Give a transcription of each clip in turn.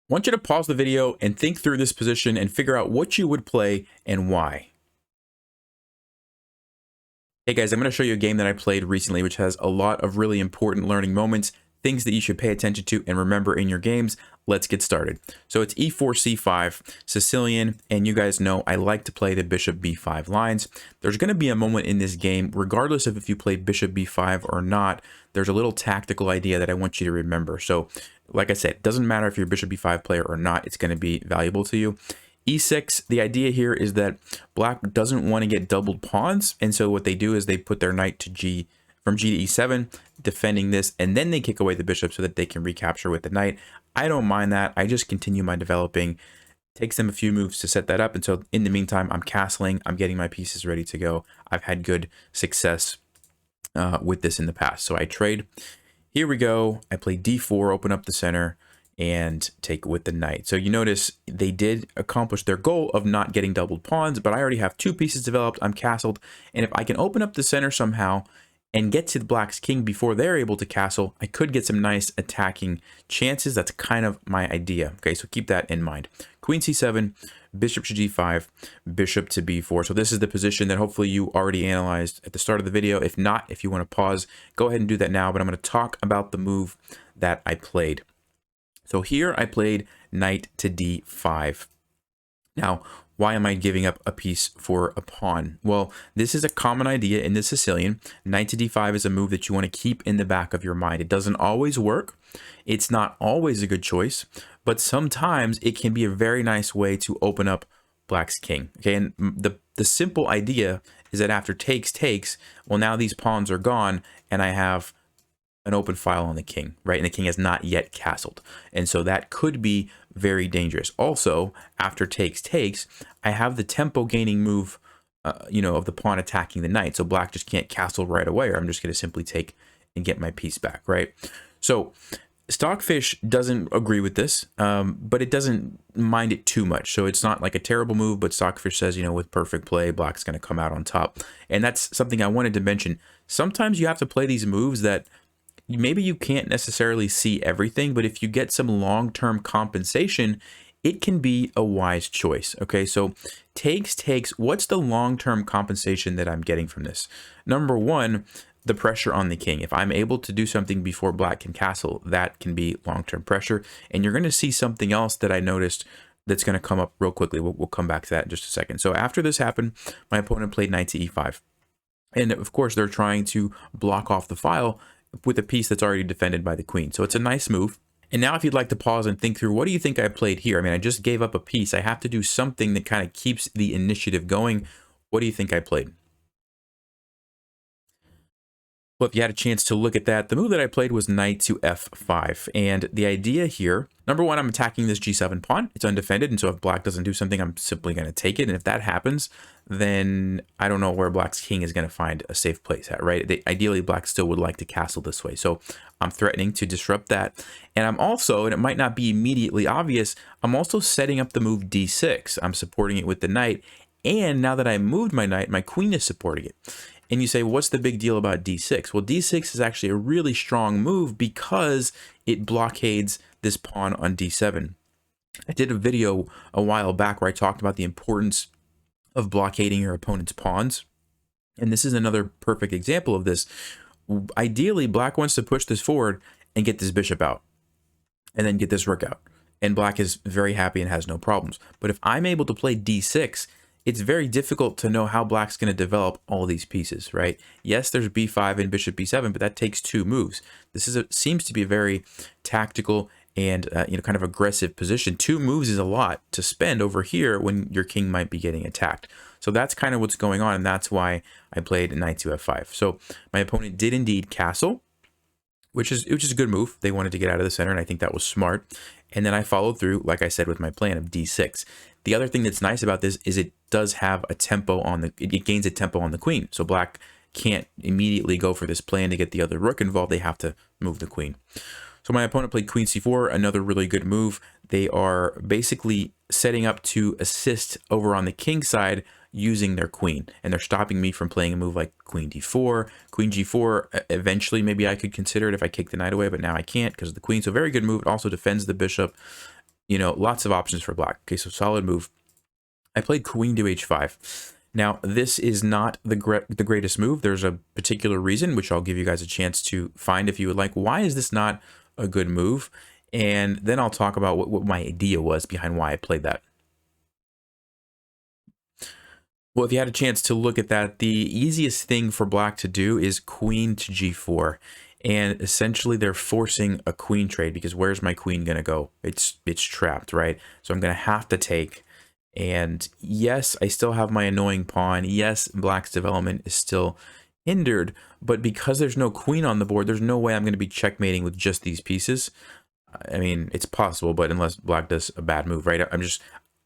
want you to pause the video and think through this position and figure out what you would play and why. Hey guys, I'm going to show you a game that I played recently, which has a lot of really important learning moments, things that you should pay attention to and remember in your games. Let's get started. So it's e4, c5, Sicilian, and you guys know I like to play the bishop b5 lines. There's going to be a moment in this game, regardless of if you play bishop b5 or not, there's a little tactical idea that I want you to remember. So like I said, it doesn't matter if you're a bishop b5 player or not, it's going to be valuable to you. E6, the idea here is that black doesn't want to get doubled pawns, and so what they do is they put their knight to G, from G to E7, defending this, and then they kick away the bishop so that they can recapture with the knight. I don't mind that. I just continue my developing. It takes them a few moves to set that up, and so in the meantime, I'm castling, I'm getting my pieces ready to go. I've had good success with this in the past, so I trade. Here we go. I play D4, open up the center, and take with the knight. So you notice they did accomplish their goal of not getting doubled pawns, but I already have two pieces developed. I'm castled, and if I can open up the center somehow and get to the black's king before they're able to castle, I could get some nice attacking chances. That's kind of my idea. Okay, so keep that in mind. Queen c7, bishop to g5, bishop to b4. So this is the position that hopefully you already analyzed at the start of the video. If not, if you want to pause, go ahead and do that now, but I'm going to talk about the move that I played. So here I played knight to d5. Now, why am I giving up a piece for a pawn? Well, this is a common idea in the Sicilian. Knight to d5 is a move that you want to keep in the back of your mind. It doesn't always work. It's not always a good choice, but sometimes it can be a very nice way to open up black's king. Okay, and the simple idea is that after takes, well, now these pawns are gone, and I have an open file on the king, right? And the king has not yet castled. And so that could be very dangerous. Also, after takes, I have the tempo gaining move, of the pawn attacking the knight. So black just can't castle right away, or I'm just going to simply take and get my piece back, right? So Stockfish doesn't agree with this, but it doesn't mind it too much. So it's not like a terrible move, but Stockfish says, with perfect play, black's going to come out on top. And that's something I wanted to mention. Sometimes you have to play these moves that maybe you can't necessarily see everything, but if you get some long-term compensation, it can be a wise choice. Okay, so takes, what's the long-term compensation that I'm getting from this? Number one, the pressure on the king. If I'm able to do something before black can castle, that can be long-term pressure. And you're going to see something else that I noticed that's going to come up real quickly. We'll come back to that in just a second. So after this happened, my opponent played knight to e5. And of course, they're trying to block off the file with a piece that's already defended by the queen. So it's a nice move. And now if you'd like to pause and think through, what do you think I played here? I mean, I just gave up a piece. I have to do something that kind of keeps the initiative going. What do you think I played? Well, if you had a chance to look at that, the move that I played was knight to f5. And the idea here, number one, I'm attacking this g7 pawn. It's undefended, and so if black doesn't do something, I'm simply going to take it. And if that happens, then I don't know where black's king is going to find a safe place at, right? Ideally, black still would like to castle this way. So I'm threatening to disrupt that. And I'm also, and it might not be immediately obvious, I'm also setting up the move d6. I'm supporting it with the knight. And now that I moved my knight, my queen is supporting it. And you say, what's the big deal about d6? Well, d6 is actually a really strong move because it blockades this pawn on d7. I did a video a while back where I talked about the importance of blockading your opponent's pawns. And this is another perfect example of this. Ideally, black wants to push this forward and get this bishop out and then get this rook out. And black is very happy and has no problems. But if I'm able to play d6, it's very difficult to know how black's going to develop all these pieces, right? Yes, there's b5 and bishop b7, but that takes two moves. This seems to be a very tactical and kind of aggressive position. Two moves is a lot to spend over here when your king might be getting attacked. So that's kind of what's going on, and that's why I played knight to f5. So my opponent did indeed castle, which is a good move. They wanted to get out of the center, and I think that was smart. And then I followed through, like I said, with my plan of d6. The other thing that's nice about this is it does have a tempo on it gains a tempo on the queen. So black can't immediately go for this plan to get the other rook involved. They have to move the queen. So my opponent played queen c4, another really good move. They are basically setting up to assist over on the king side using their queen, and they're stopping me from playing a move like queen d4, queen g4. Eventually, maybe I could consider it if I kick the knight away, but now I can't because of the queen. So very good move. It also defends the bishop. you know, lots of options for black. Okay, so solid move. I played queen to h5. Now, this is not the greatest move. There's a particular reason, which I'll give you guys a chance to find if you would like. Why is this not a good move? And then I'll talk about what my idea was behind why I played that. Well, if you had a chance to look at that, the easiest thing for black to do is queen to g4. And essentially they're forcing a queen trade because where's my queen going to go? It's trapped, right? So I'm going to have to take. And yes, I still have my annoying pawn. Yes, black's development is still hindered. But because there's no queen on the board, there's no way I'm going to be checkmating with just these pieces. I mean, it's possible, but unless black does a bad move, right?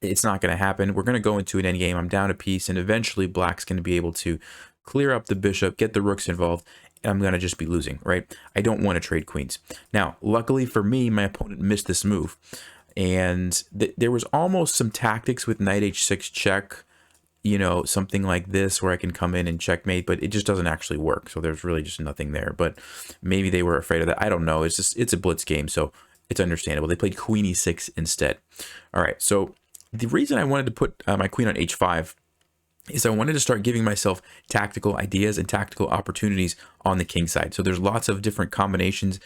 It's not going to happen. We're going to go into an endgame. I'm down a piece, and eventually black's going to be able to clear up the bishop, get the rooks involved, and I'm going to just be losing, right? I don't want to trade queens. Now, luckily for me, my opponent missed this move, and there was almost some tactics with knight h6 check, you know, something like this where I can come in and checkmate, but it just doesn't actually work. So there's really just nothing there, but maybe they were afraid of that. I don't know. It's a blitz game, so it's understandable. They played queen e6 instead. All right, so the reason I wanted to put my queen on h5 is I wanted to start giving myself tactical ideas and tactical opportunities on the king side. So there's lots of different combinations,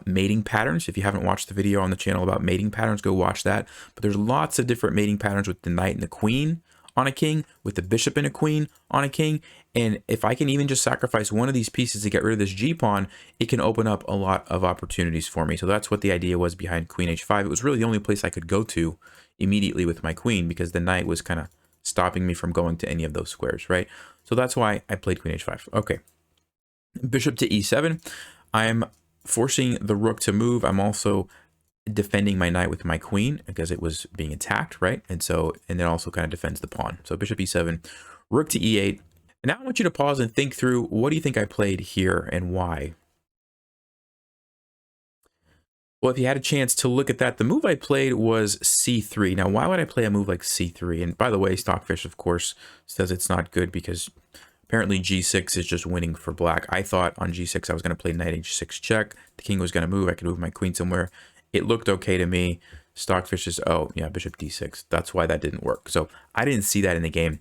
mating patterns. If you haven't watched the video on the channel about mating patterns, go watch that. But there's lots of different mating patterns with the knight and the queen on a king, with the bishop and a queen on a king. And if I can even just sacrifice one of these pieces to get rid of this g-pawn, it can open up a lot of opportunities for me. So that's what the idea was behind queen h5. It was really the only place I could go to immediately with my queen because the knight was kind of stopping me from going to any of those squares, right? So that's why I played queen h5. Okay, bishop to e7. I'm forcing the rook to move. I'm also defending my knight with my queen because it was being attacked, right? And it also kind of defends the pawn. So bishop e7, rook to e8. And now I want you to pause and think through, what do you think I played here and why? Well, if you had a chance to look at that, the move I played was c3. Now, why would I play a move like c3? And by the way, Stockfish, of course, says it's not good because apparently g6 is just winning for black. I thought on g6 I was going to play knight h6 check. The king was going to move. I could move my queen somewhere. It looked okay to me. Stockfish is, oh, yeah, bishop d6. That's why that didn't work. So I didn't see that in the game.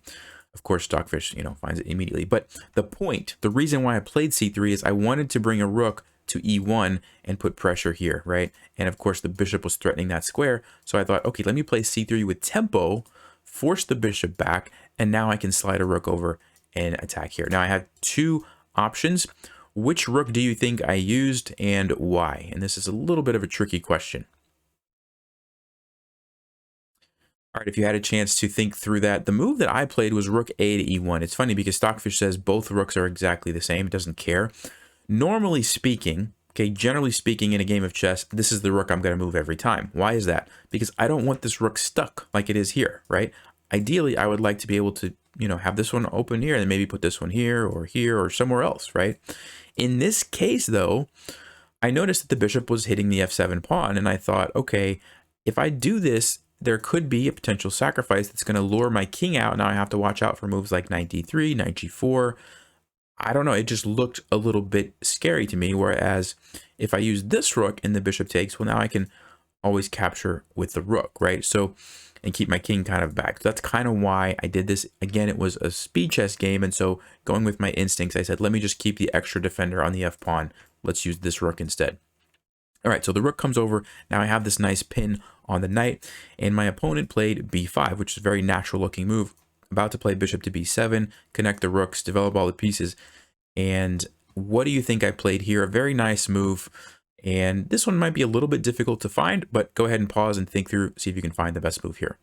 Of course, Stockfish, you know, finds it immediately. But the reason why I played c3 is I wanted to bring a rook to e1 and put pressure here, right? And of course, the bishop was threatening that square. So I thought, okay, let me play c3 with tempo, force the bishop back, and now I can slide a rook over and attack here. Now I have two options. Which rook do you think I used and why? And this is a little bit of a tricky question. All right, if you had a chance to think through that, the move that I played was rook a to e1. It's funny because Stockfish says both rooks are exactly the same. It doesn't care. Normally speaking, okay, generally speaking in a game of chess, this is the rook I'm going to move every time. Why is that? Because I don't want this rook stuck like it is here, right? Ideally, I would like to be able to, you know, have this one open here and then maybe put this one here or somewhere else, right? In this case, though, I noticed that the bishop was hitting the f7 pawn, and I thought, okay, if I do this, there could be a potential sacrifice that's going to lure my king out. Now I have to watch out for moves like knight d3, knight g4. I don't know, it just looked a little bit scary to me, whereas if I use this rook and the bishop takes, well, now I can always capture with the rook, right? So, and keep my king kind of back. So that's kind of why I did this. Again, it was a speed chess game, and so going with my instincts, I said, let me just keep the extra defender on the f-pawn. Let's use this rook instead. All right, so the rook comes over. Now I have this nice pin on the knight, and my opponent played b5, which is a very natural looking move. About to play bishop to b7, connect the rooks, develop all the pieces. And what do you think I played here? A very nice move. And this one might be a little bit difficult to find, but go ahead and pause and think through, see if you can find the best move here.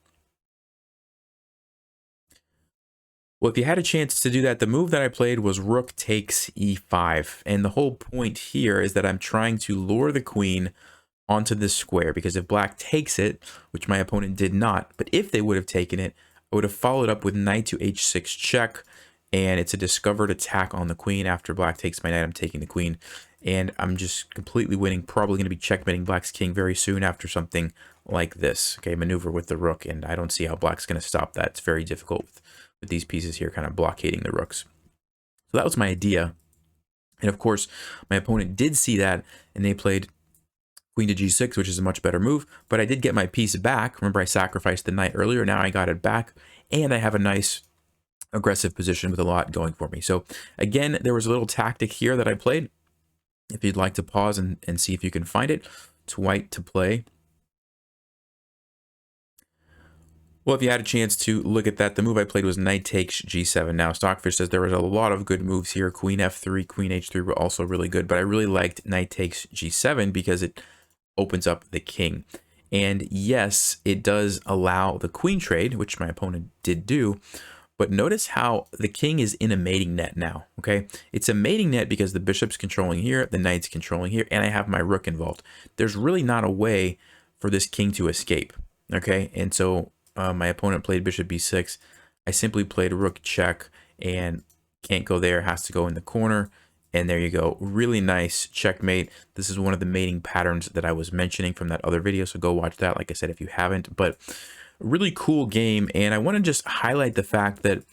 Well, if you had a chance to do that, the move that I played was rook takes e5. And the whole point here is that I'm trying to lure the queen onto this square, because if black takes it, which my opponent did not, but if they would have taken it, I would have followed up with knight to h6 check, and it's a discovered attack on the queen. After black takes my knight, I'm taking the queen, and I'm just completely winning, probably going to be checkmating black's king very soon after something like this. Okay, maneuver with the rook, and I don't see how black's going to stop that. It's very difficult with these pieces here kind of blockading the rooks. So that was my idea. And of course, my opponent did see that, and they played queen to g6, which is a much better move, but I did get my piece back. Remember, I sacrificed the knight earlier. Now I got it back, and I have a nice aggressive position with a lot going for me. So again, there was a little tactic here that I played. If you'd like to pause and see if you can find it, it's white to play. Well, if you had a chance to look at that, the move I played was knight takes g7. Now, Stockfish says there was a lot of good moves here. Queen f3, queen h3 were also really good, but I really liked knight takes g7 because it opens up the king. And yes, it does allow the queen trade, which my opponent did do, but notice how the king is in a mating net now, okay? It's a mating net because the bishop's controlling here, the knight's controlling here, and I have my rook involved. There's really not a way for this king to escape, okay? And so my opponent played bishop b6. I simply played rook check and can't go there, has to go in the corner. And there you go. Really nice checkmate. This is one of the mating patterns that I was mentioning from that other video. So go watch that, like I said, if you haven't. But really cool game. And I want to just highlight the fact that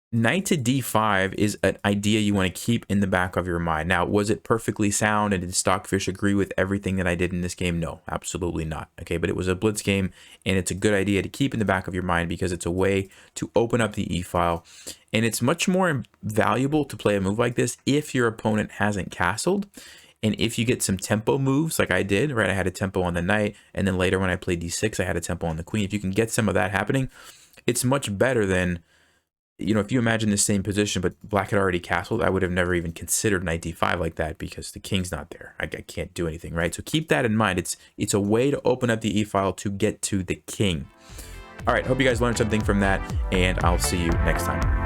knight to d5 is an idea you want to keep in the back of your mind. Now, was it perfectly sound, and did Stockfish agree with everything that I did in this game? No, absolutely not. Okay, but it was a blitz game, and it's a good idea to keep in the back of your mind because it's a way to open up the e-file. And it's much more valuable to play a move like this if your opponent hasn't castled. And if you get some tempo moves like I did, right? I had a tempo on the knight, and then later when I played d6, I had a tempo on the queen. If you can get some of that happening, it's much better than, you know, if you imagine the same position, but black had already castled, I would have never even considered knight d5 like that because the king's not there. I can't do anything, right? So keep that in mind. It's a way to open up the e-file to get to the king. All right, hope you guys learned something from that, and I'll see you next time.